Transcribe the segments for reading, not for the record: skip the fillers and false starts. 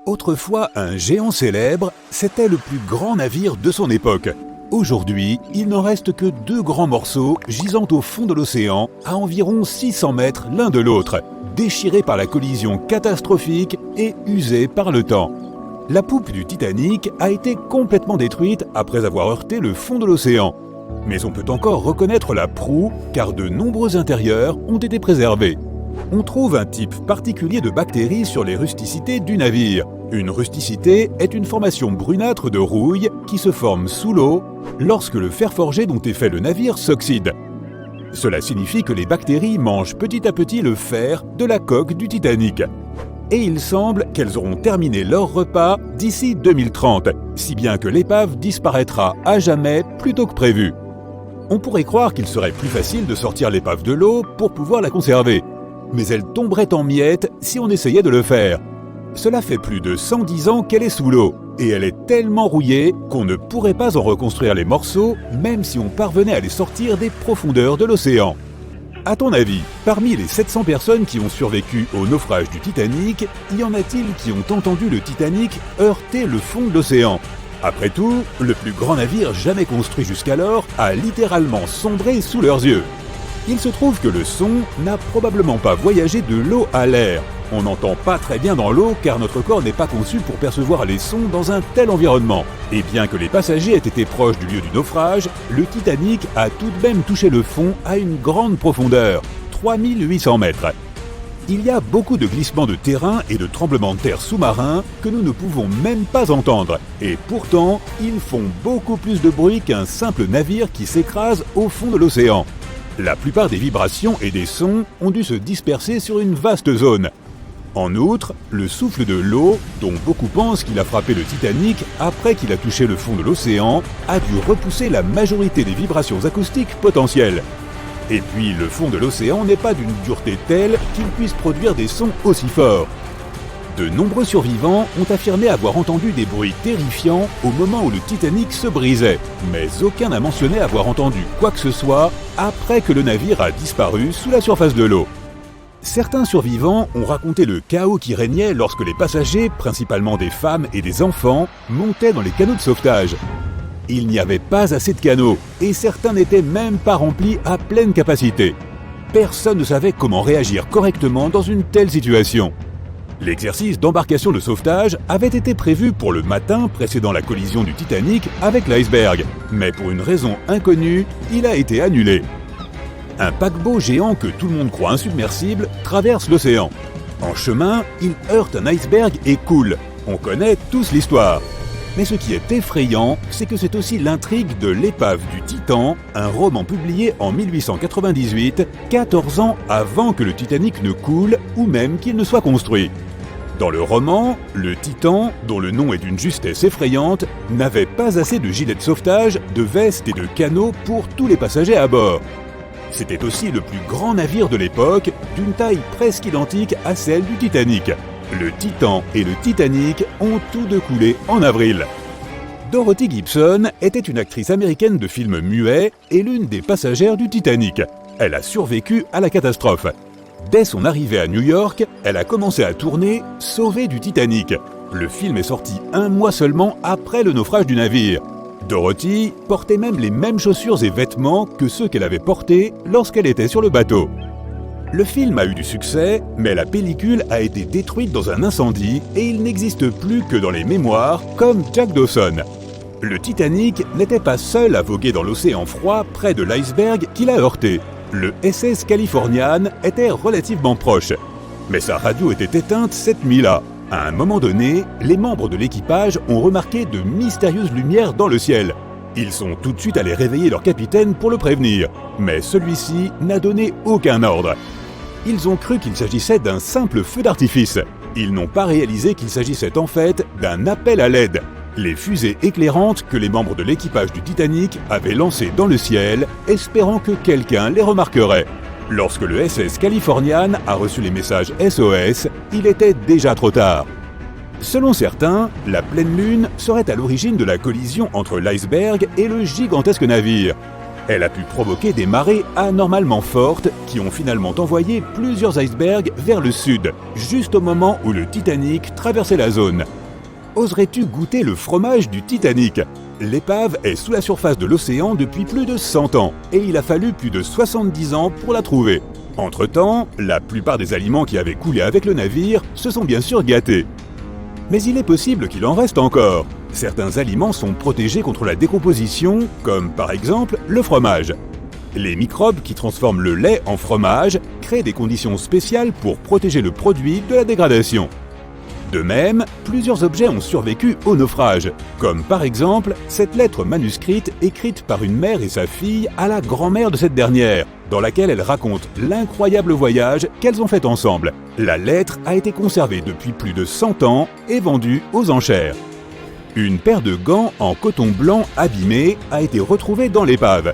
Autrefois un géant célèbre, c'était le plus grand navire de son époque. Aujourd'hui, il n'en reste que 2 grands morceaux gisant au fond de l'océan, à environ 600 mètres l'un de l'autre, déchirés par la collision catastrophique et usés par le temps. La poupe du Titanic a été complètement détruite après avoir heurté le fond de l'océan. Mais on peut encore reconnaître la proue, car de nombreux intérieurs ont été préservés. On trouve un type particulier de bactéries sur les rusticités du navire. Une rusticité est une formation brunâtre de rouille qui se forme sous l'eau lorsque le fer forgé dont est fait le navire s'oxyde. Cela signifie que les bactéries mangent petit à petit le fer de la coque du Titanic. Et il semble qu'elles auront terminé leur repas d'ici 2030, si bien que l'épave disparaîtra à jamais plus tôt que prévu. On pourrait croire qu'il serait plus facile de sortir l'épave de l'eau pour pouvoir la conserver. Mais elle tomberait en miettes si on essayait de le faire. Cela fait plus de 110 ans qu'elle est sous l'eau, et elle est tellement rouillée qu'on ne pourrait pas en reconstruire les morceaux, même si on parvenait à les sortir des profondeurs de l'océan. À ton avis, parmi les 700 personnes qui ont survécu au naufrage du Titanic, y en a-t-il qui ont entendu le Titanic heurter le fond de l'océan ? Après tout, le plus grand navire jamais construit jusqu'alors a littéralement sombré sous leurs yeux. Il se trouve que le son n'a probablement pas voyagé de l'eau à l'air. On n'entend pas très bien dans l'eau car notre corps n'est pas conçu pour percevoir les sons dans un tel environnement. Et bien que les passagers aient été proches du lieu du naufrage, le Titanic a tout de même touché le fond à une grande profondeur, 3800 mètres. Il y a beaucoup de glissements de terrain et de tremblements de terre sous-marins que nous ne pouvons même pas entendre. Et pourtant, ils font beaucoup plus de bruit qu'un simple navire qui s'écrase au fond de l'océan. La plupart des vibrations et des sons ont dû se disperser sur une vaste zone. En outre, le souffle de l'eau, dont beaucoup pensent qu'il a frappé le Titanic après qu'il a touché le fond de l'océan, a dû repousser la majorité des vibrations acoustiques potentielles. Et puis, le fond de l'océan n'est pas d'une dureté telle qu'il puisse produire des sons aussi forts. De nombreux survivants ont affirmé avoir entendu des bruits terrifiants au moment où le Titanic se brisait, mais aucun n'a mentionné avoir entendu quoi que ce soit après que le navire a disparu sous la surface de l'eau. Certains survivants ont raconté le chaos qui régnait lorsque les passagers, principalement des femmes et des enfants, montaient dans les canots de sauvetage. Il n'y avait pas assez de canots, et certains n'étaient même pas remplis à pleine capacité. Personne ne savait comment réagir correctement dans une telle situation. L'exercice d'embarcation de sauvetage avait été prévu pour le matin précédant la collision du Titanic avec l'iceberg, mais pour une raison inconnue, il a été annulé. Un paquebot géant que tout le monde croit insubmersible traverse l'océan. En chemin, il heurte un iceberg et coule. On connaît tous l'histoire. Mais ce qui est effrayant, c'est que c'est aussi l'intrigue de l'épave du Titan, un roman publié en 1898, 14 ans avant que le Titanic ne coule ou même qu'il ne soit construit. Dans le roman, le Titan, dont le nom est d'une justesse effrayante, n'avait pas assez de gilets de sauvetage, de vestes et de canots pour tous les passagers à bord. C'était aussi le plus grand navire de l'époque, d'une taille presque identique à celle du Titanic. Le Titan et le Titanic ont tous deux coulé en avril. Dorothy Gibson était une actrice américaine de films muets et l'une des passagères du Titanic. Elle a survécu à la catastrophe. Dès son arrivée à New York, elle a commencé à tourner « Sauvée du Titanic ». Le film est sorti 1 mois seulement après le naufrage du navire. Dorothy portait même les mêmes chaussures et vêtements que ceux qu'elle avait portés lorsqu'elle était sur le bateau. Le film a eu du succès, mais la pellicule a été détruite dans un incendie et il n'existe plus que dans les mémoires, comme Jack Dawson. Le Titanic n'était pas seul à voguer dans l'océan froid près de l'iceberg qui l'a heurté. Le SS Californian était relativement proche. Mais sa radio était éteinte cette nuit-là. À un moment donné, les membres de l'équipage ont remarqué de mystérieuses lumières dans le ciel. Ils sont tout de suite allés réveiller leur capitaine pour le prévenir, mais celui-ci n'a donné aucun ordre. Ils ont cru qu'il s'agissait d'un simple feu d'artifice. Ils n'ont pas réalisé qu'il s'agissait en fait d'un appel à l'aide. Les fusées éclairantes que les membres de l'équipage du Titanic avaient lancées dans le ciel, espérant que quelqu'un les remarquerait. Lorsque le SS Californian a reçu les messages SOS, il était déjà trop tard. Selon certains, la pleine lune serait à l'origine de la collision entre l'iceberg et le gigantesque navire. Elle a pu provoquer des marées anormalement fortes qui ont finalement envoyé plusieurs icebergs vers le sud, juste au moment où le Titanic traversait la zone. Oserais-tu goûter le fromage du Titanic ? L'épave est sous la surface de l'océan depuis plus de 100 ans et il a fallu plus de 70 ans pour la trouver. Entre-temps, la plupart des aliments qui avaient coulé avec le navire se sont bien sûr gâtés. Mais il est possible qu'il en reste encore. Certains aliments sont protégés contre la décomposition, comme par exemple le fromage. Les microbes qui transforment le lait en fromage créent des conditions spéciales pour protéger le produit de la dégradation. De même, plusieurs objets ont survécu au naufrage, comme par exemple cette lettre manuscrite écrite par une mère et sa fille à la grand-mère de cette dernière, dans laquelle elle raconte l'incroyable voyage qu'elles ont fait ensemble. La lettre a été conservée depuis plus de 100 ans et vendue aux enchères. Une paire de gants en coton blanc abîmés a été retrouvée dans l'épave.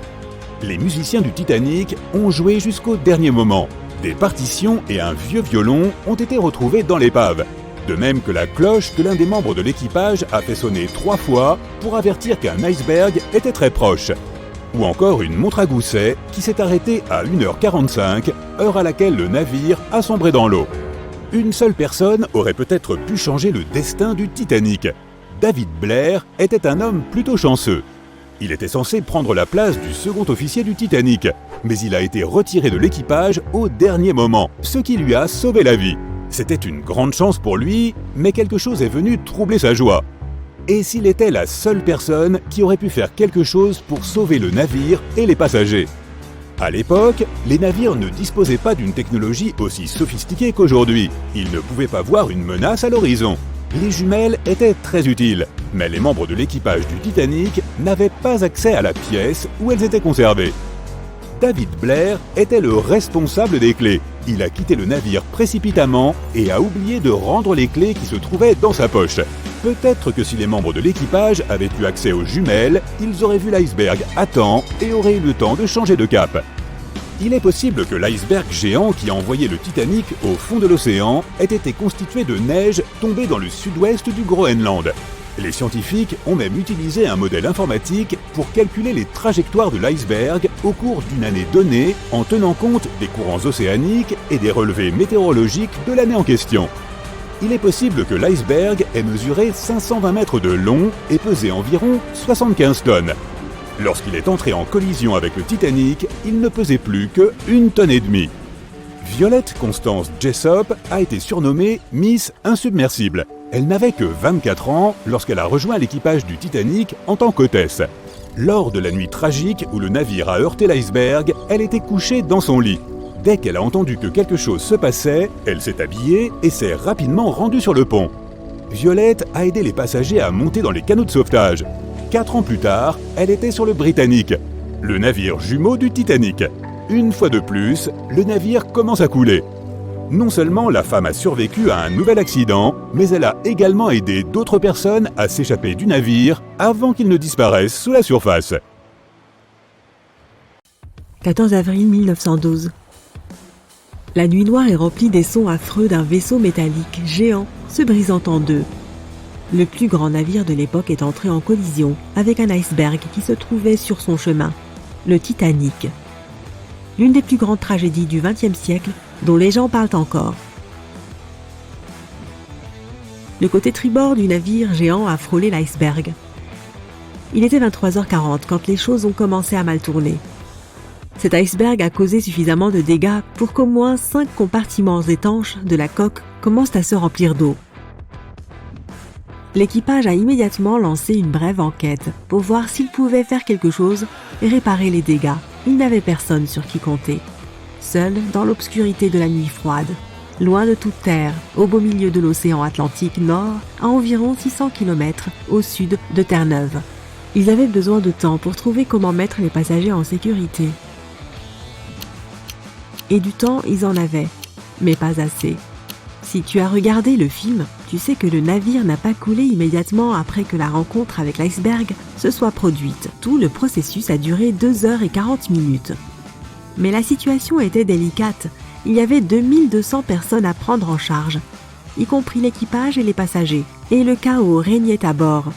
Les musiciens du Titanic ont joué jusqu'au dernier moment. Des partitions et un vieux violon ont été retrouvés dans l'épave. De même que la cloche que l'un des membres de l'équipage a fait sonner 3 fois pour avertir qu'un iceberg était très proche. Ou encore une montre à gousset qui s'est arrêtée à 1h45, heure à laquelle le navire a sombré dans l'eau. Une seule personne aurait peut-être pu changer le destin du Titanic. David Blair était un homme plutôt chanceux. Il était censé prendre la place du second officier du Titanic, mais il a été retiré de l'équipage au dernier moment, ce qui lui a sauvé la vie. C'était une grande chance pour lui, mais quelque chose est venu troubler sa joie. Et s'il était la seule personne qui aurait pu faire quelque chose pour sauver le navire et les passagers ? À l'époque, les navires ne disposaient pas d'une technologie aussi sophistiquée qu'aujourd'hui. Ils ne pouvaient pas voir une menace à l'horizon. Les jumelles étaient très utiles, mais les membres de l'équipage du Titanic n'avaient pas accès à la pièce où elles étaient conservées. David Blair était le responsable des clés. Il a quitté le navire précipitamment et a oublié de rendre les clés qui se trouvaient dans sa poche. Peut-être que si les membres de l'équipage avaient eu accès aux jumelles, ils auraient vu l'iceberg à temps et auraient eu le temps de changer de cap. Il est possible que l'iceberg géant qui a envoyé le Titanic au fond de l'océan ait été constitué de neige tombée dans le sud-ouest du Groenland. Les scientifiques ont même utilisé un modèle informatique pour calculer les trajectoires de l'iceberg au cours d'une année donnée en tenant compte des courants océaniques et des relevés météorologiques de l'année en question. Il est possible que l'iceberg ait mesuré 520 mètres de long et pesé environ 75 tonnes. Lorsqu'il est entré en collision avec le Titanic, il ne pesait plus que 1,5 tonne. Violette Constance Jessop a été surnommée Miss Insubmersible. Elle n'avait que 24 ans lorsqu'elle a rejoint l'équipage du Titanic en tant qu'hôtesse. Lors de la nuit tragique où le navire a heurté l'iceberg, elle était couchée dans son lit. Dès qu'elle a entendu que quelque chose se passait, elle s'est habillée et s'est rapidement rendue sur le pont. Violette a aidé les passagers à monter dans les canots de sauvetage. 4 ans plus tard, elle était sur le Britannic, le navire jumeau du Titanic. Une fois de plus, le navire commence à couler. Non seulement la femme a survécu à un nouvel accident, mais elle a également aidé d'autres personnes à s'échapper du navire avant qu'il ne disparaisse sous la surface. 14 avril 1912. La nuit noire est remplie des sons affreux d'un vaisseau métallique géant se brisant en deux. Le plus grand navire de l'époque est entré en collision avec un iceberg qui se trouvait sur son chemin, le Titanic. L'une des plus grandes tragédies du XXe siècle dont les gens parlent encore. Le côté tribord du navire géant a frôlé l'iceberg. Il était 23h40 quand les choses ont commencé à mal tourner. Cet iceberg a causé suffisamment de dégâts pour qu'au moins 5 compartiments étanches de la coque commencent à se remplir d'eau. L'équipage a immédiatement lancé une brève enquête pour voir s'il pouvait faire quelque chose et réparer les dégâts. Il n'avait personne sur qui compter. Seul dans l'obscurité de la nuit froide, loin de toute terre, au beau milieu de l'océan Atlantique Nord, à environ 600 km au sud de Terre-Neuve. Ils avaient besoin de temps pour trouver comment mettre les passagers en sécurité. Et du temps, ils en avaient, mais pas assez. Si tu as regardé le film, tu sais que le navire n'a pas coulé immédiatement après que la rencontre avec l'iceberg se soit produite. Tout le processus a duré 2h40. Mais la situation était délicate. Il y avait 2200 personnes à prendre en charge, y compris l'équipage et les passagers, et le chaos régnait à bord.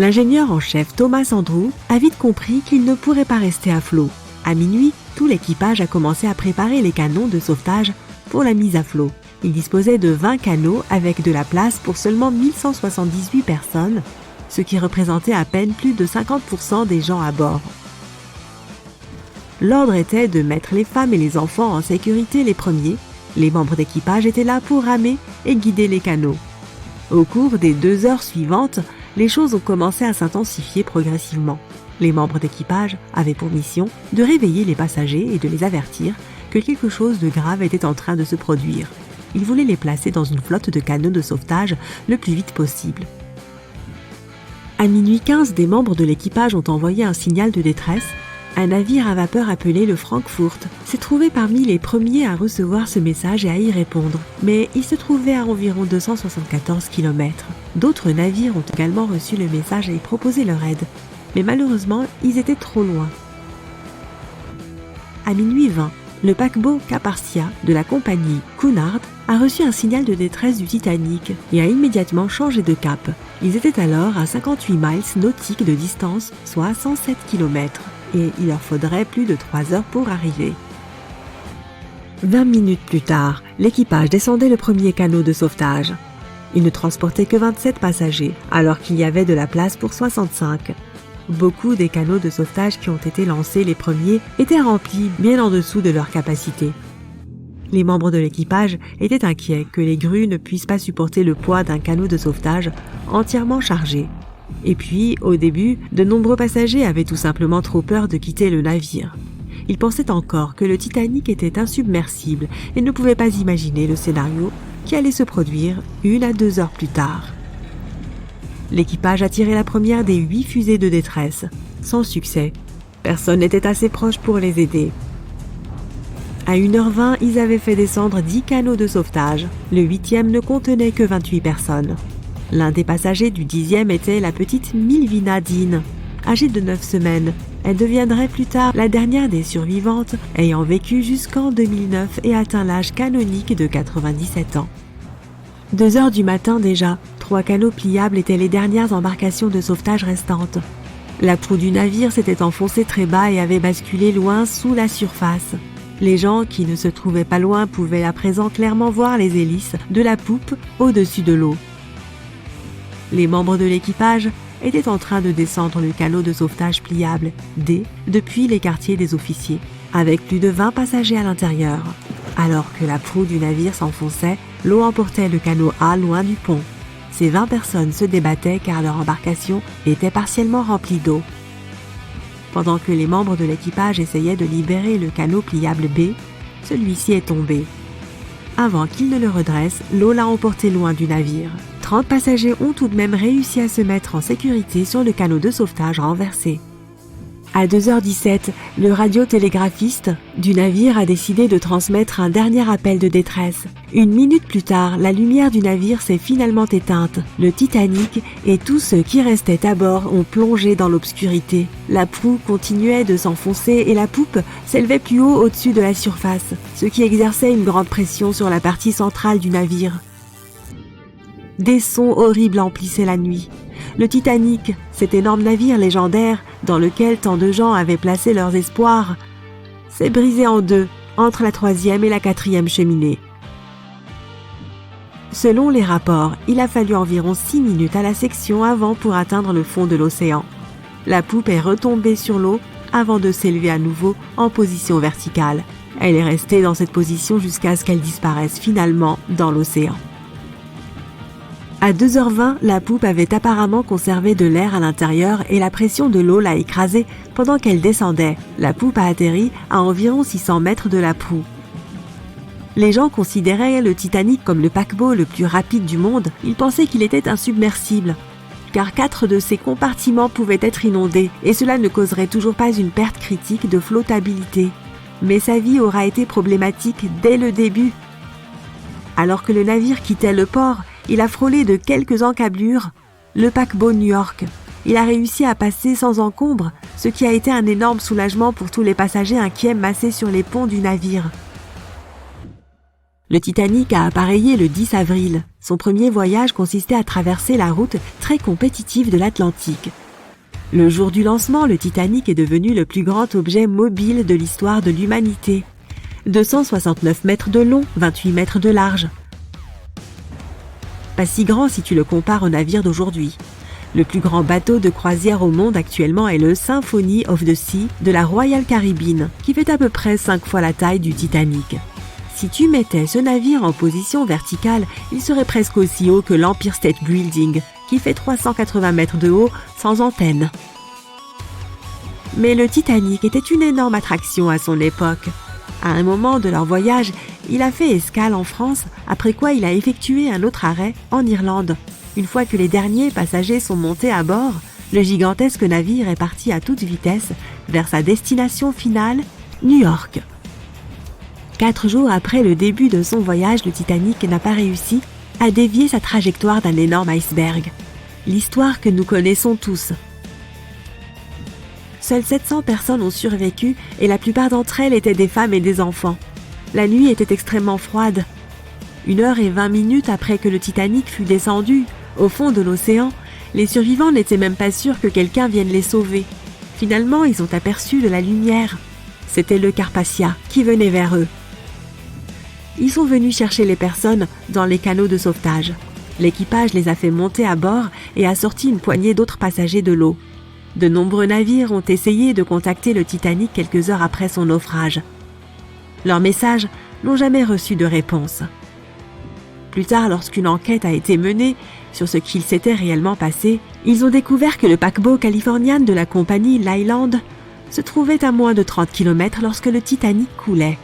L'ingénieur en chef Thomas Andrew a vite compris qu'il ne pourrait pas rester à flot. À minuit, tout l'équipage a commencé à préparer les canons de sauvetage pour la mise à flot. Il disposait de 20 canots avec de la place pour seulement 1178 personnes, ce qui représentait à peine plus de 50% des gens à bord. L'ordre était de mettre les femmes et les enfants en sécurité les premiers. Les membres d'équipage étaient là pour ramer et guider les canots. Au cours des 2 heures suivantes, les choses ont commencé à s'intensifier progressivement. Les membres d'équipage avaient pour mission de réveiller les passagers et de les avertir que quelque chose de grave était en train de se produire. Ils voulaient les placer dans une flotte de canots de sauvetage le plus vite possible. À minuit 15, des membres de l'équipage ont envoyé un signal de détresse. Un navire à vapeur appelé le Frankfurt s'est trouvé parmi les premiers à recevoir ce message et à y répondre, mais il se trouvait à environ 274 km. D'autres navires ont également reçu le message et proposé leur aide, mais malheureusement, ils étaient trop loin. À minuit 20, le paquebot Caparcia de la compagnie Cunard a reçu un signal de détresse du Titanic et a immédiatement changé de cap. Ils étaient alors à 58 miles nautiques de distance, soit 107 km. Et il leur faudrait plus de 3 heures pour arriver. 20 minutes plus tard, l'équipage descendait le premier canot de sauvetage. Il ne transportait que 27 passagers, alors qu'il y avait de la place pour 65. Beaucoup des canots de sauvetage qui ont été lancés les premiers étaient remplis bien en dessous de leur capacité. Les membres de l'équipage étaient inquiets que les grues ne puissent pas supporter le poids d'un canot de sauvetage entièrement chargé. Et puis, au début, de nombreux passagers avaient tout simplement trop peur de quitter le navire. Ils pensaient encore que le Titanic était insubmersible et ne pouvaient pas imaginer le scénario qui allait se produire 1 à 2 heures plus tard. L'équipage a tiré la première des 8 fusées de détresse, sans succès. Personne n'était assez proche pour les aider. À 1h20, ils avaient fait descendre 10 canots de sauvetage. Le 8e ne contenait que 28 personnes. L'un des passagers du 10e était la petite Milvina Dean. Âgée de 9 semaines, elle deviendrait plus tard la dernière des survivantes, ayant vécu jusqu'en 2009 et atteint l'âge canonique de 97 ans. 2 heures du matin déjà, 3 canots pliables étaient les dernières embarcations de sauvetage restantes. La proue du navire s'était enfoncée très bas et avait basculé loin sous la surface. Les gens qui ne se trouvaient pas loin pouvaient à présent clairement voir les hélices de la poupe au-dessus de l'eau. Les membres de l'équipage étaient en train de descendre le canot de sauvetage pliable D depuis les quartiers des officiers, avec plus de 20 passagers à l'intérieur. Alors que la proue du navire s'enfonçait, l'eau emportait le canot A loin du pont. Ces 20 personnes se débattaient car leur embarcation était partiellement remplie d'eau. Pendant que les membres de l'équipage essayaient de libérer le canot pliable B, celui-ci est tombé. Avant qu'il ne le redresse, l'eau l'a emporté loin du navire. 30 passagers ont tout de même réussi à se mettre en sécurité sur le canot de sauvetage renversé. À 2h17, le radiotélégraphiste du navire a décidé de transmettre un dernier appel de détresse. 1 minute plus tard, la lumière du navire s'est finalement éteinte. Le Titanic et tous ceux qui restaient à bord ont plongé dans l'obscurité. La proue continuait de s'enfoncer et la poupe s'élevait plus haut au-dessus de la surface, ce qui exerçait une grande pression sur la partie centrale du navire. Des sons horribles emplissaient la nuit. Le Titanic, cet énorme navire légendaire dans lequel tant de gens avaient placé leurs espoirs, s'est brisé en deux entre la 3e et la 4e cheminée. Selon les rapports, il a fallu environ 6 minutes à la section avant pour atteindre le fond de l'océan. La poupe est retombée sur l'eau avant de s'élever à nouveau en position verticale. Elle est restée dans cette position jusqu'à ce qu'elle disparaisse finalement dans l'océan. À 2h20, la poupe avait apparemment conservé de l'air à l'intérieur et la pression de l'eau l'a écrasée pendant qu'elle descendait. La poupe a atterri à environ 600 mètres de la proue. Les gens considéraient le Titanic comme le paquebot le plus rapide du monde. Ils pensaient qu'il était insubmersible, car 4 de ses compartiments pouvaient être inondés et cela ne causerait toujours pas une perte critique de flottabilité. Mais sa vie aura été problématique dès le début. Alors que le navire quittait le port, il a frôlé de quelques encablures le paquebot New York. Il a réussi à passer sans encombre, ce qui a été un énorme soulagement pour tous les passagers inquiets massés sur les ponts du navire. Le Titanic a appareillé le 10 avril. Son premier voyage consistait à traverser la route très compétitive de l'Atlantique. Le jour du lancement, le Titanic est devenu le plus grand objet mobile de l'histoire de l'humanité. 269 mètres de long, 28 mètres de large. Pas si grand si tu le compares au navire d'aujourd'hui. Le plus grand bateau de croisière au monde actuellement est le Symphony of the Sea de la Royal Caribbean, qui fait à peu près 5 fois la taille du Titanic. Si tu mettais ce navire en position verticale, il serait presque aussi haut que l'Empire State Building, qui fait 380 mètres de haut sans antenne. Mais le Titanic était une énorme attraction à son époque. À un moment de leur voyage, il a fait escale en France, après quoi il a effectué un autre arrêt en Irlande. Une fois que les derniers passagers sont montés à bord, le gigantesque navire est parti à toute vitesse vers sa destination finale, New York. 4 jours après le début de son voyage, le Titanic n'a pas réussi à dévier sa trajectoire d'un énorme iceberg. L'histoire que nous connaissons tous. Seules 700 personnes ont survécu et la plupart d'entre elles étaient des femmes et des enfants. La nuit était extrêmement froide. 1h20 après que le Titanic fut descendu au fond de l'océan, les survivants n'étaient même pas sûrs que quelqu'un vienne les sauver. Finalement, ils ont aperçu de la lumière. C'était le Carpathia qui venait vers eux. Ils sont venus chercher les personnes dans les canots de sauvetage. L'équipage les a fait monter à bord et a sorti une poignée d'autres passagers de l'eau. De nombreux navires ont essayé de contacter le Titanic quelques heures après son naufrage. Leurs messages n'ont jamais reçu de réponse. Plus tard, lorsqu'une enquête a été menée sur ce qu'il s'était réellement passé, ils ont découvert que le paquebot Californian de la compagnie Leyland se trouvait à moins de 30 km lorsque le Titanic coulait.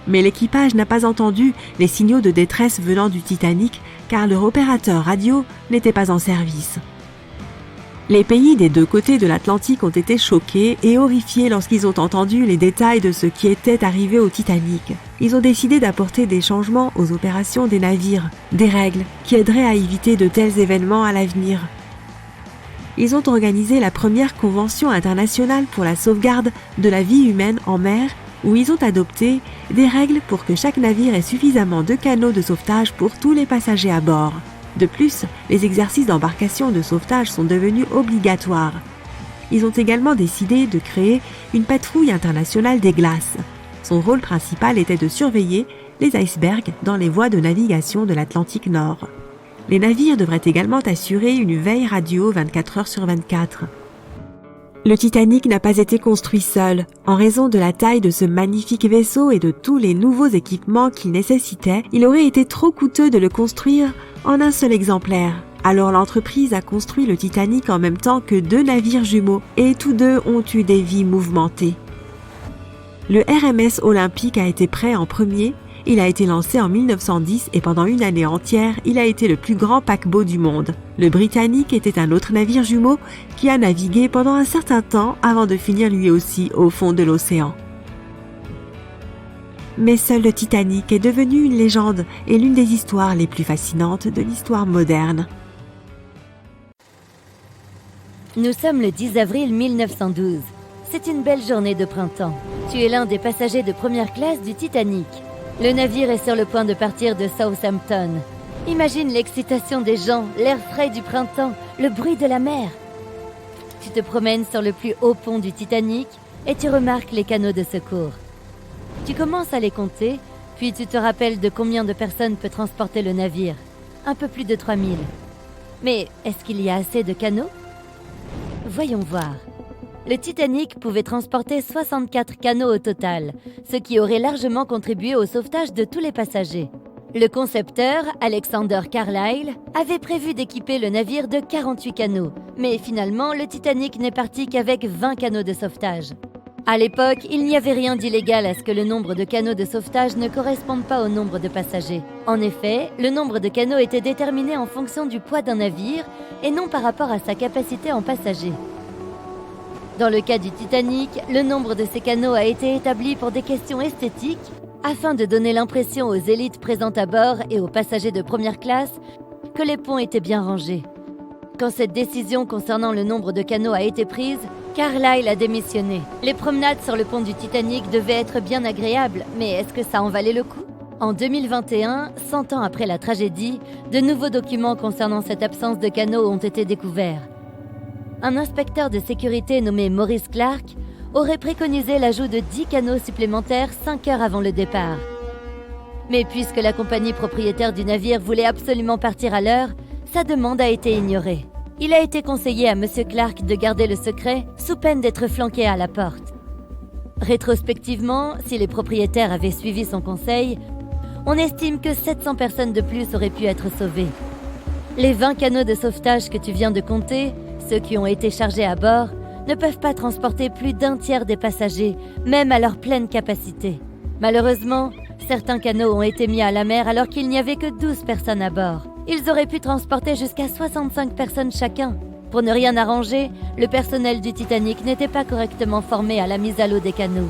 Mais l'équipage n'a pas entendu les signaux de détresse venant du Titanic car leur opérateur radio n'était pas en service. Les pays des deux côtés de l'Atlantique ont été choqués et horrifiés lorsqu'ils ont entendu les détails de ce qui était arrivé au Titanic. Ils ont décidé d'apporter des changements aux opérations des navires, des règles qui aideraient à éviter de tels événements à l'avenir. Ils ont organisé la première convention internationale pour la sauvegarde de la vie humaine en mer, où ils ont adopté des règles pour que chaque navire ait suffisamment de canots de sauvetage pour tous les passagers à bord. De plus, les exercices d'embarcation de sauvetage sont devenus obligatoires. Ils ont également décidé de créer une patrouille internationale des glaces. Son rôle principal était de surveiller les icebergs dans les voies de navigation de l'Atlantique Nord. Les navires devraient également assurer une veille radio 24 heures sur 24. Le Titanic n'a pas été construit seul. En raison de la taille de ce magnifique vaisseau et de tous les nouveaux équipements qu'il nécessitait, il aurait été trop coûteux de le construire en un seul exemplaire. Alors l'entreprise a construit le Titanic en même temps que 2 navires jumeaux et tous deux ont eu des vies mouvementées. Le RMS Olympique a été prêt en premier. Il a été lancé en 1910 et pendant une année entière, il a été le plus grand paquebot du monde. Le Britannic était un autre navire jumeau qui a navigué pendant un certain temps avant de finir lui aussi au fond de l'océan. Mais seul le Titanic est devenu une légende et l'une des histoires les plus fascinantes de l'histoire moderne. Nous sommes le 10 avril 1912. C'est une belle journée de printemps. Tu es l'un des passagers de première classe du Titanic. Le navire est sur le point de partir de Southampton. Imagine l'excitation des gens, l'air frais du printemps, le bruit de la mer. Tu te promènes sur le plus haut pont du Titanic et tu remarques les canaux de secours. Tu commences à les compter, puis tu te rappelles de combien de personnes peut transporter le navire. Un peu plus de 3000. Mais est-ce qu'il y a assez de canaux? Voyons voir. Le Titanic pouvait transporter 64 canots au total, ce qui aurait largement contribué au sauvetage de tous les passagers. Le concepteur, Alexander Carlyle, avait prévu d'équiper le navire de 48 canots, mais finalement, le Titanic n'est parti qu'avec 20 canots de sauvetage. À l'époque, il n'y avait rien d'illégal à ce que le nombre de canots de sauvetage ne corresponde pas au nombre de passagers. En effet, le nombre de canots était déterminé en fonction du poids d'un navire et non par rapport à sa capacité en passagers. Dans le cas du Titanic, le nombre de ces canots a été établi pour des questions esthétiques, afin de donner l'impression aux élites présentes à bord et aux passagers de première classe que les ponts étaient bien rangés. Quand cette décision concernant le nombre de canots a été prise, Carlyle a démissionné. Les promenades sur le pont du Titanic devaient être bien agréables, mais est-ce que ça en valait le coup? En 2021, 100 ans après la tragédie, de nouveaux documents concernant cette absence de canaux ont été découverts. Un inspecteur de sécurité nommé Maurice Clark aurait préconisé l'ajout de 10 canaux supplémentaires 5 heures avant le départ. Mais puisque la compagnie propriétaire du navire voulait absolument partir à l'heure, sa demande a été ignorée. Il a été conseillé à M. Clark de garder le secret sous peine d'être flanqué à la porte. Rétrospectivement, si les propriétaires avaient suivi son conseil, on estime que 700 personnes de plus auraient pu être sauvées. Les 20 canaux de sauvetage que tu viens de compter, ceux qui ont été chargés à bord, ne peuvent pas transporter plus d'un tiers des passagers, même à leur pleine capacité. Malheureusement, certains canaux ont été mis à la mer alors qu'il n'y avait que 12 personnes à bord. Ils auraient pu transporter jusqu'à 65 personnes chacun. Pour ne rien arranger, le personnel du Titanic n'était pas correctement formé à la mise à l'eau des canaux.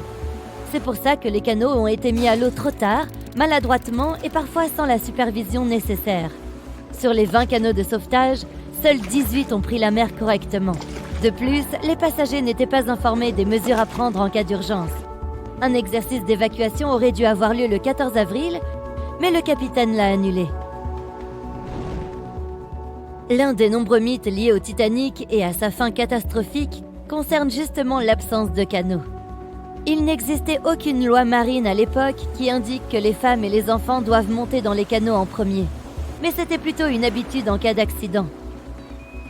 C'est pour ça que les canaux ont été mis à l'eau trop tard, maladroitement et parfois sans la supervision nécessaire. Sur les 20 canaux de sauvetage, seuls 18 ont pris la mer correctement. De plus, les passagers n'étaient pas informés des mesures à prendre en cas d'urgence. Un exercice d'évacuation aurait dû avoir lieu le 14 avril, mais le capitaine l'a annulé. L'un des nombreux mythes liés au Titanic et à sa fin catastrophique concerne justement l'absence de canaux. Il n'existait aucune loi marine à l'époque qui indique que les femmes et les enfants doivent monter dans les canaux en premier. Mais c'était plutôt une habitude en cas d'accident.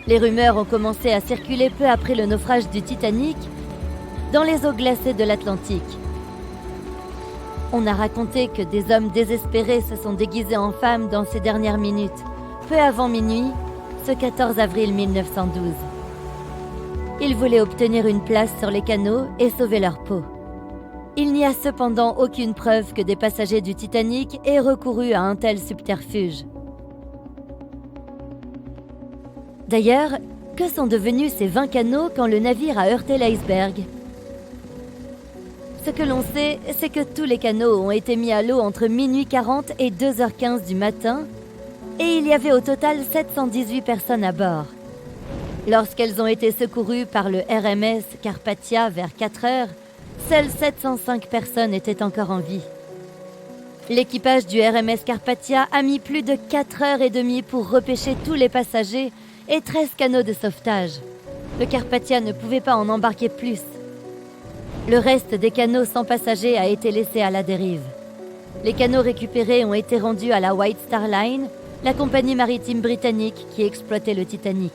Les rumeurs ont commencé à circuler peu après le naufrage du Titanic dans les eaux glacées de l'Atlantique. On a raconté que des hommes désespérés se sont déguisés en femmes dans ces dernières minutes, peu avant minuit, ce 14 avril 1912. Ils voulaient obtenir une place sur les canaux et sauver leur peau. Il n'y a cependant aucune preuve que des passagers du Titanic aient recouru à un tel subterfuge. D'ailleurs, que sont devenus ces 20 canaux quand le navire a heurté l'iceberg ? Ce que l'on sait, c'est que tous les canaux ont été mis à l'eau entre minuit 40 et 2h15 du matin, et il y avait au total 718 personnes à bord. Lorsqu'elles ont été secourues par le RMS Carpathia vers 4h, seules 705 personnes étaient encore en vie. L'équipage du RMS Carpathia a mis plus de 4h30 pour repêcher tous les passagers et 13 canaux de sauvetage. Le Carpathia ne pouvait pas en embarquer plus. Le reste des canaux sans passagers a été laissé à la dérive. Les canaux récupérés ont été rendus à la White Star Line, la compagnie maritime britannique qui exploitait le Titanic.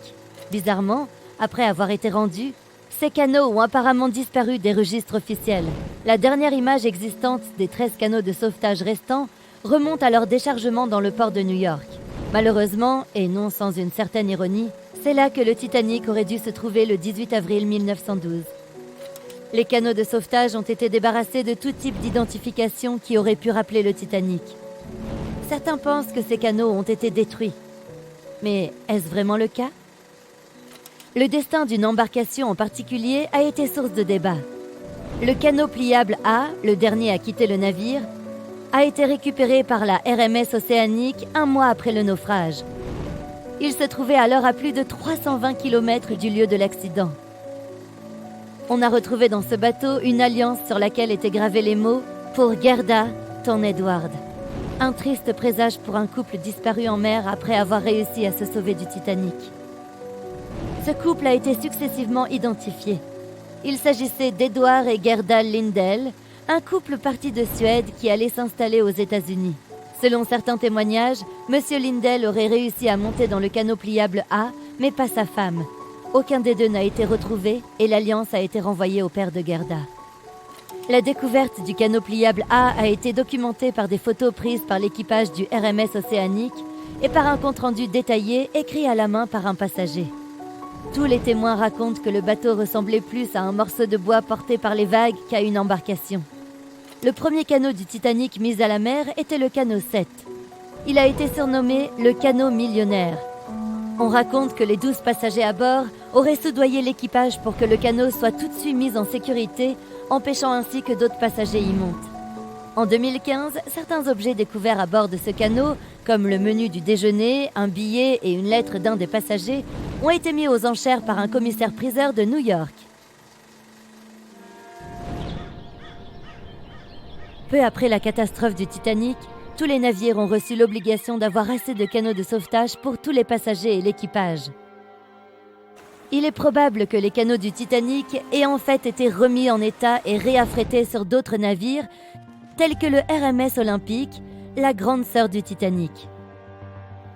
Bizarrement, après avoir été rendus, ces canaux ont apparemment disparu des registres officiels. La dernière image existante des 13 canaux de sauvetage restants remonte à leur déchargement dans le port de New York. Malheureusement, et non sans une certaine ironie, c'est là que le Titanic aurait dû se trouver le 18 avril 1912. Les canaux de sauvetage ont été débarrassés de tout type d'identification qui aurait pu rappeler le Titanic. Certains pensent que ces canaux ont été détruits. Mais est-ce vraiment le cas ? Le destin d'une embarcation en particulier a été source de débat. Le canot pliable A, le dernier à quitter le navire, a été récupéré par la RMS Océanique un mois après le naufrage. Il se trouvait alors à plus de 320 km du lieu de l'accident. On a retrouvé dans ce bateau une alliance sur laquelle étaient gravés les mots « Pour Gerda, ton Edward ». Un triste présage pour un couple disparu en mer après avoir réussi à se sauver du Titanic. Ce couple a été successivement identifié. Il s'agissait d'Edward et Gerda Lindell, un couple parti de Suède qui allait s'installer aux États-Unis. Selon certains témoignages, M. Lindell aurait réussi à monter dans le canot pliable A, mais pas sa femme. Aucun des deux n'a été retrouvé et l'alliance a été renvoyée au père de Gerda. La découverte du canot pliable A été documentée par des photos prises par l'équipage du RMS Océanique et par un compte-rendu détaillé écrit à la main par un passager. Tous les témoins racontent que le bateau ressemblait plus à un morceau de bois porté par les vagues qu'à une embarcation. Le premier canot du Titanic mis à la mer était le canot 7. Il a été surnommé le canot millionnaire. On raconte que les 12 passagers à bord auraient soudoyé l'équipage pour que le canot soit tout de suite mis en sécurité, empêchant ainsi que d'autres passagers y montent. En 2015, certains objets découverts à bord de ce canot, comme le menu du déjeuner, un billet et une lettre d'un des passagers, ont été mis aux enchères par un commissaire-priseur de New York. Peu après la catastrophe du Titanic, tous les navires ont reçu l'obligation d'avoir assez de canaux de sauvetage pour tous les passagers et l'équipage. Il est probable que les canaux du Titanic aient en fait été remis en état et réaffrétés sur d'autres navires, tels que le RMS Olympique, la grande sœur du Titanic.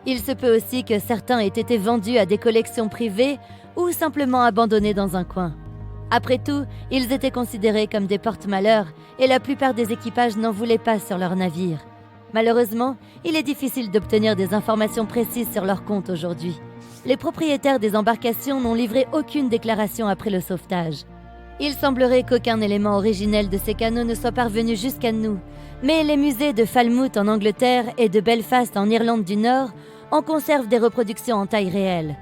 Il se peut aussi que certains aient été vendus à des collections privées ou simplement abandonnés dans un coin. Après tout, ils étaient considérés comme des porte-malheurs et la plupart des équipages n'en voulaient pas sur leur navire. Malheureusement, il est difficile d'obtenir des informations précises sur leur compte aujourd'hui. Les propriétaires des embarcations n'ont livré aucune déclaration après le sauvetage. Il semblerait qu'aucun élément originel de ces canaux ne soit parvenu jusqu'à nous, mais les musées de Falmouth en Angleterre et de Belfast en Irlande du Nord en conservent des reproductions en taille réelle.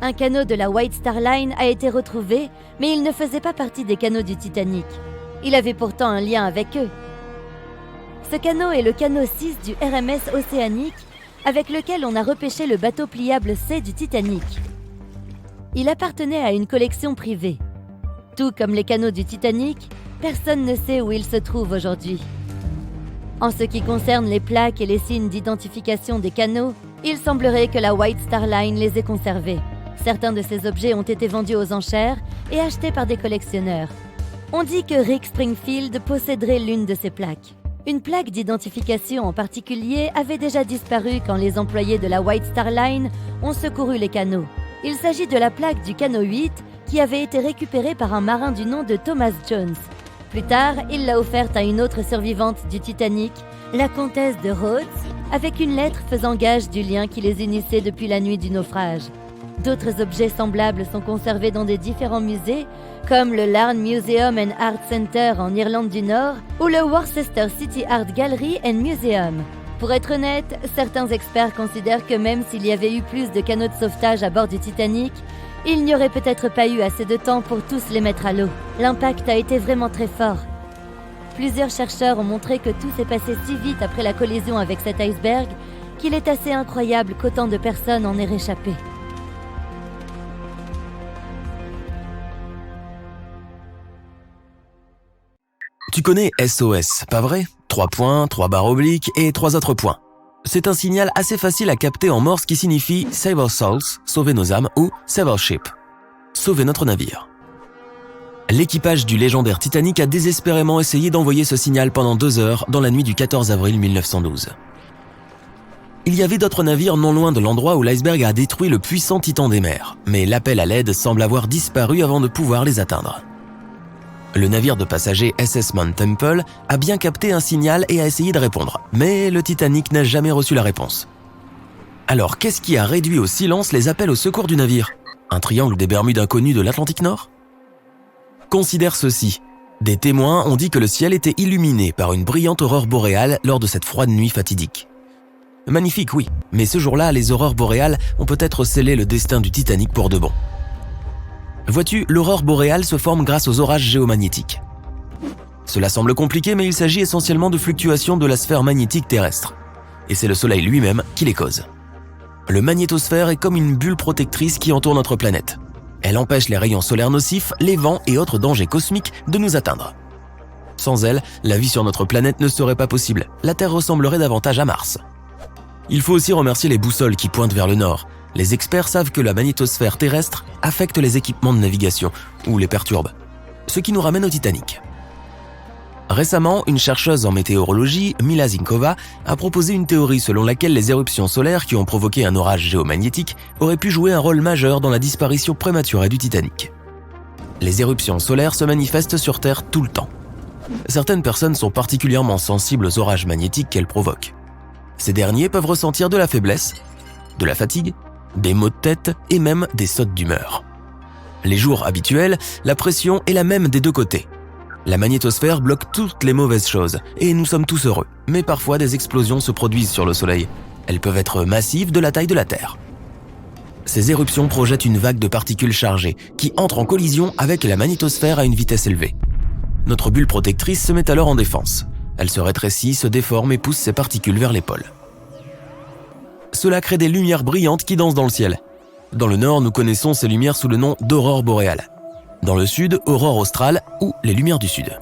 Un canot de la White Star Line a été retrouvé, mais il ne faisait pas partie des canaux du Titanic. Il avait pourtant un lien avec eux. Ce canot est le canot 6 du RMS Océanique, avec lequel on a repêché le bateau pliable C du Titanic. Il appartenait à une collection privée. Tout comme les canaux du Titanic, personne ne sait où ils se trouvent aujourd'hui. En ce qui concerne les plaques et les signes d'identification des canaux, il semblerait que la White Star Line les ait conservés. Certains de ces objets ont été vendus aux enchères et achetés par des collectionneurs. On dit que Rick Springfield posséderait l'une de ces plaques. Une plaque d'identification en particulier avait déjà disparu quand les employés de la White Star Line ont secouru les canots. Il s'agit de la plaque du canot 8 qui avait été récupérée par un marin du nom de Thomas Jones. Plus tard, il l'a offerte à une autre survivante du Titanic, la comtesse de Rhodes, avec une lettre faisant gage du lien qui les unissait depuis la nuit du naufrage. D'autres objets semblables sont conservés dans des différents musées, comme le Larne Museum and Art Center en Irlande du Nord ou le Worcester City Art Gallery and Museum. Pour être honnête, certains experts considèrent que même s'il y avait eu plus de canots de sauvetage à bord du Titanic, il n'y aurait peut-être pas eu assez de temps pour tous les mettre à l'eau. L'impact a été vraiment très fort. Plusieurs chercheurs ont montré que tout s'est passé si vite après la collision avec cet iceberg qu'il est assez incroyable qu'autant de personnes en aient réchappé. Tu connais SOS, pas vrai? 3 points, 3 barres obliques et 3 autres points. C'est un signal assez facile à capter en morse qui signifie « Save our souls », sauver nos âmes, ou « Save our ship », sauver notre navire. L'équipage du légendaire Titanic a désespérément essayé d'envoyer ce signal pendant 2 heures dans la nuit du 14 avril 1912. Il y avait d'autres navires non loin de l'endroit où l'iceberg a détruit le puissant titan des mers, mais l'appel à l'aide semble avoir disparu avant de pouvoir les atteindre. Le navire de passagers SS Mount Temple a bien capté un signal et a essayé de répondre, mais le Titanic n'a jamais reçu la réponse. Alors, qu'est-ce qui a réduit au silence les appels au secours du navire? Un triangle des Bermudes inconnu de l'Atlantique Nord? Considère ceci. Des témoins ont dit que le ciel était illuminé par une brillante aurore boréale lors de cette froide nuit fatidique. Magnifique, oui, mais ce jour-là, les aurores boréales ont peut-être scellé le destin du Titanic pour de bon. Vois-tu, l'aurore boréale se forme grâce aux orages géomagnétiques. Cela semble compliqué, mais il s'agit essentiellement de fluctuations de la sphère magnétique terrestre. Et c'est le Soleil lui-même qui les cause. Le magnétosphère est comme une bulle protectrice qui entoure notre planète. Elle empêche les rayons solaires nocifs, les vents et autres dangers cosmiques de nous atteindre. Sans elle, la vie sur notre planète ne serait pas possible. La Terre ressemblerait davantage à Mars. Il faut aussi remercier les boussoles qui pointent vers le nord. Les experts savent que la magnétosphère terrestre affecte les équipements de navigation ou les perturbe, ce qui nous ramène au Titanic. Récemment, une chercheuse en météorologie, Mila Zinkova, a proposé une théorie selon laquelle les éruptions solaires qui ont provoqué un orage géomagnétique auraient pu jouer un rôle majeur dans la disparition prématurée du Titanic. Les éruptions solaires se manifestent sur Terre tout le temps. Certaines personnes sont particulièrement sensibles aux orages magnétiques qu'elles provoquent. Ces derniers peuvent ressentir de la faiblesse, de la fatigue, des maux de tête et même des sautes d'humeur. Les jours habituels, la pression est la même des deux côtés. La magnétosphère bloque toutes les mauvaises choses et nous sommes tous heureux. Mais parfois des explosions se produisent sur le Soleil. Elles peuvent être massives de la taille de la Terre. Ces éruptions projettent une vague de particules chargées qui entrent en collision avec la magnétosphère à une vitesse élevée. Notre bulle protectrice se met alors en défense. Elle se rétrécit, se déforme et pousse ces particules vers les pôles. Cela crée des lumières brillantes qui dansent dans le ciel. Dans le nord, nous connaissons ces lumières sous le nom d'aurore boréale. Dans le sud, aurore australe ou les lumières du sud.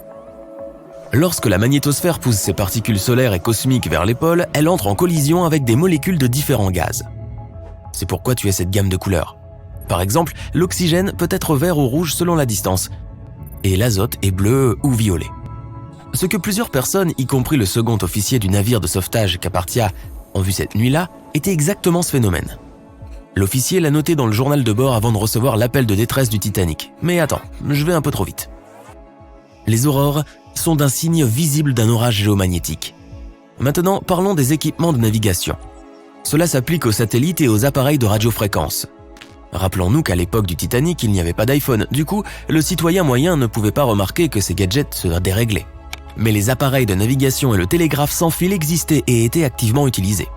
Lorsque la magnétosphère pousse ses particules solaires et cosmiques vers les pôles, elle entre en collision avec des molécules de différents gaz. C'est pourquoi tu as cette gamme de couleurs. Par exemple, l'oxygène peut être vert ou rouge selon la distance, et l'azote est bleu ou violet. Ce que plusieurs personnes, y compris le second officier du navire de sauvetage Kapartia, ont vu cette nuit-là, était exactement ce phénomène. L'officier l'a noté dans le journal de bord avant de recevoir l'appel de détresse du Titanic. Mais attends, je vais un peu trop vite. Les aurores sont d'un signe visible d'un orage géomagnétique. Maintenant, parlons des équipements de navigation. Cela s'applique aux satellites et aux appareils de radiofréquence. Rappelons-nous qu'à l'époque du Titanic, il n'y avait pas d'iPhone. Du coup, le citoyen moyen ne pouvait pas remarquer que ces gadgets se déréglaient. Mais les appareils de navigation et le télégraphe sans fil existaient et étaient activement utilisés.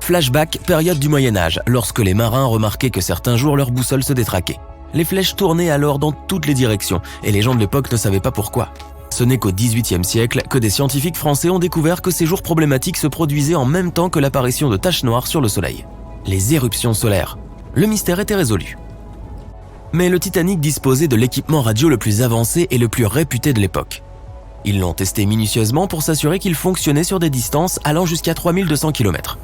Flashback, période du Moyen-Âge, lorsque les marins remarquaient que certains jours leur boussole se détraquait. Les flèches tournaient alors dans toutes les directions et les gens de l'époque ne savaient pas pourquoi. Ce n'est qu'au XVIIIe siècle que des scientifiques français ont découvert que ces jours problématiques se produisaient en même temps que l'apparition de taches noires sur le soleil. Les éruptions solaires. Le mystère était résolu. Mais le Titanic disposait de l'équipement radio le plus avancé et le plus réputé de l'époque. Ils l'ont testé minutieusement pour s'assurer qu'il fonctionnait sur des distances allant jusqu'à 3200 km.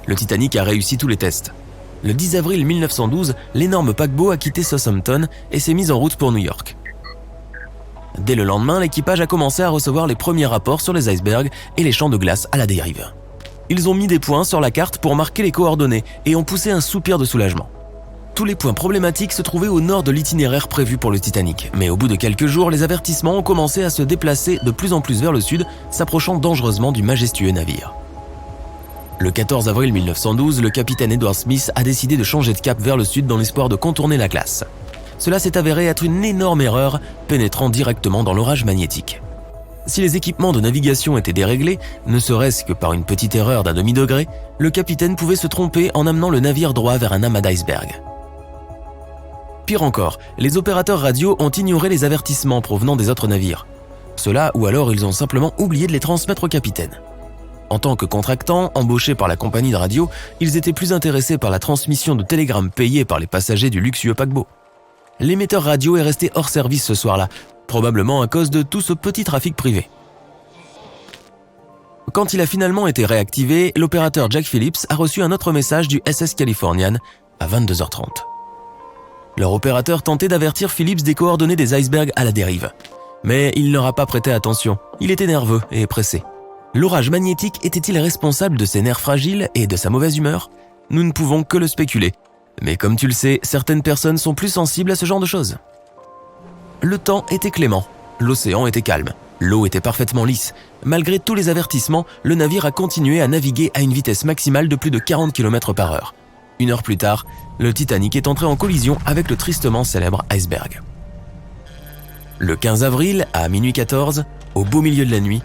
Le Titanic a réussi tous les tests. Le 10 avril 1912, l'énorme paquebot a quitté Southampton et s'est mis en route pour New York. Dès le lendemain, l'équipage a commencé à recevoir les premiers rapports sur les icebergs et les champs de glace à la dérive. Ils ont mis des points sur la carte pour marquer les coordonnées et ont poussé un soupir de soulagement. Tous les points problématiques se trouvaient au nord de l'itinéraire prévu pour le Titanic, mais au bout de quelques jours, les avertissements ont commencé à se déplacer de plus en plus vers le sud, s'approchant dangereusement du majestueux navire. Le 14 avril 1912, le capitaine Edward Smith a décidé de changer de cap vers le sud dans l'espoir de contourner la glace. Cela s'est avéré être une énorme erreur, pénétrant directement dans l'orage magnétique. Si les équipements de navigation étaient déréglés, ne serait-ce que par une petite erreur d'un demi-degré, le capitaine pouvait se tromper en amenant le navire droit vers un amas d'iceberg. Pire encore, les opérateurs radio ont ignoré les avertissements provenant des autres navires. Cela ou alors ils ont simplement oublié de les transmettre au capitaine. En tant que contractants, embauchés par la compagnie de radio, ils étaient plus intéressés par la transmission de télégrammes payés par les passagers du luxueux paquebot. L'émetteur radio est resté hors service ce soir-là, probablement à cause de tout ce petit trafic privé. Quand il a finalement été réactivé, l'opérateur Jack Phillips a reçu un autre message du SS Californian à 22h30. Leur opérateur tentait d'avertir Phillips des coordonnées des icebergs à la dérive. Mais il n'aura pas prêté attention, il était nerveux et pressé. L'orage magnétique était-il responsable de ses nerfs fragiles et de sa mauvaise humeur ? Nous ne pouvons que le spéculer. Mais comme tu le sais, certaines personnes sont plus sensibles à ce genre de choses. Le temps était clément, l'océan était calme, l'eau était parfaitement lisse. Malgré tous les avertissements, le navire a continué à naviguer à une vitesse maximale de plus de 40 km/h. Une heure plus tard, le Titanic est entré en collision avec le tristement célèbre iceberg. Le 15 avril, à minuit 14, au beau milieu de la nuit,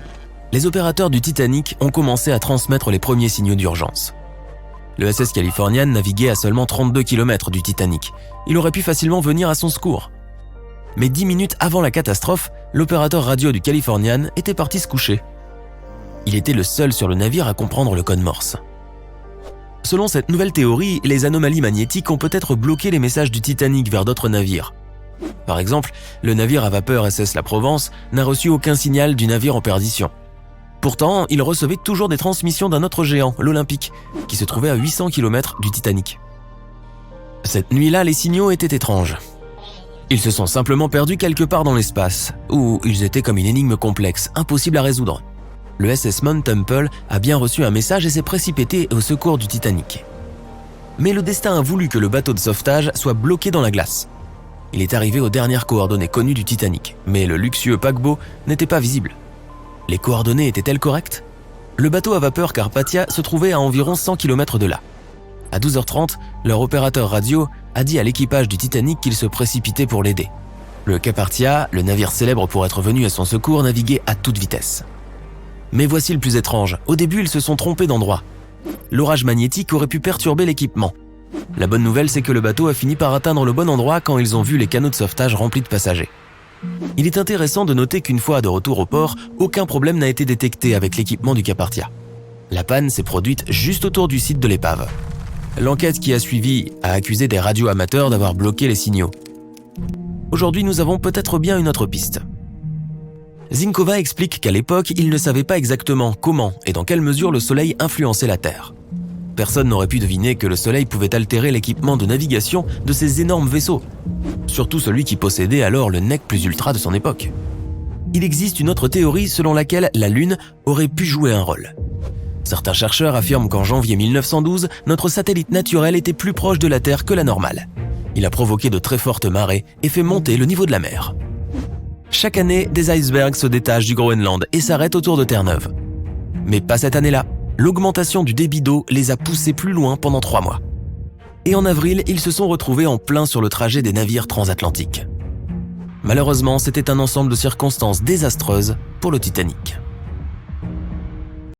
les opérateurs du Titanic ont commencé à transmettre les premiers signaux d'urgence. Le SS Californian naviguait à seulement 32 km du Titanic. Il aurait pu facilement venir à son secours. Mais 10 minutes avant la catastrophe, l'opérateur radio du Californian était parti se coucher. Il était le seul sur le navire à comprendre le code Morse. Selon cette nouvelle théorie, les anomalies magnétiques ont peut-être bloqué les messages du Titanic vers d'autres navires. Par exemple, le navire à vapeur SS La Provence n'a reçu aucun signal du navire en perdition. Pourtant, il recevait toujours des transmissions d'un autre géant, l'Olympique, qui se trouvait à 800 km du Titanic. Cette nuit-là, les signaux étaient étranges. Ils se sont simplement perdus quelque part dans l'espace, ou ils étaient comme une énigme complexe, impossible à résoudre. Le SS Mount Temple a bien reçu un message et s'est précipité au secours du Titanic. Mais le destin a voulu que le bateau de sauvetage soit bloqué dans la glace. Il est arrivé aux dernières coordonnées connues du Titanic, mais le luxueux paquebot n'était pas visible. Les coordonnées étaient-elles correctes ? Le bateau à vapeur Carpathia se trouvait à environ 100 km de là. À 12h30, leur opérateur radio a dit à l'équipage du Titanic qu'il se précipitait pour l'aider. Le Carpathia, le navire célèbre pour être venu à son secours, naviguait à toute vitesse. Mais voici le plus étrange, au début ils se sont trompés d'endroit. L'orage magnétique aurait pu perturber l'équipement. La bonne nouvelle, c'est que le bateau a fini par atteindre le bon endroit quand ils ont vu les canaux de sauvetage remplis de passagers. Il est intéressant de noter qu'une fois de retour au port, aucun problème n'a été détecté avec l'équipement du Carpathia. La panne s'est produite juste autour du site de l'épave. L'enquête qui a suivi a accusé des radioamateurs d'avoir bloqué les signaux. Aujourd'hui, nous avons peut-être bien une autre piste. Zinkova explique qu'à l'époque, il ne savait pas exactement comment et dans quelle mesure le Soleil influençait la Terre. Personne n'aurait pu deviner que le Soleil pouvait altérer l'équipement de navigation de ces énormes vaisseaux, surtout celui qui possédait alors le nec plus ultra de son époque. Il existe une autre théorie selon laquelle la Lune aurait pu jouer un rôle. Certains chercheurs affirment qu'en janvier 1912, notre satellite naturel était plus proche de la Terre que la normale. Il a provoqué de très fortes marées et fait monter le niveau de la mer. Chaque année, des icebergs se détachent du Groenland et s'arrêtent autour de Terre-Neuve. Mais pas cette année-là. L'augmentation du débit d'eau les a poussés plus loin pendant 3 mois. Et en avril, ils se sont retrouvés en plein sur le trajet des navires transatlantiques. Malheureusement, c'était un ensemble de circonstances désastreuses pour le Titanic.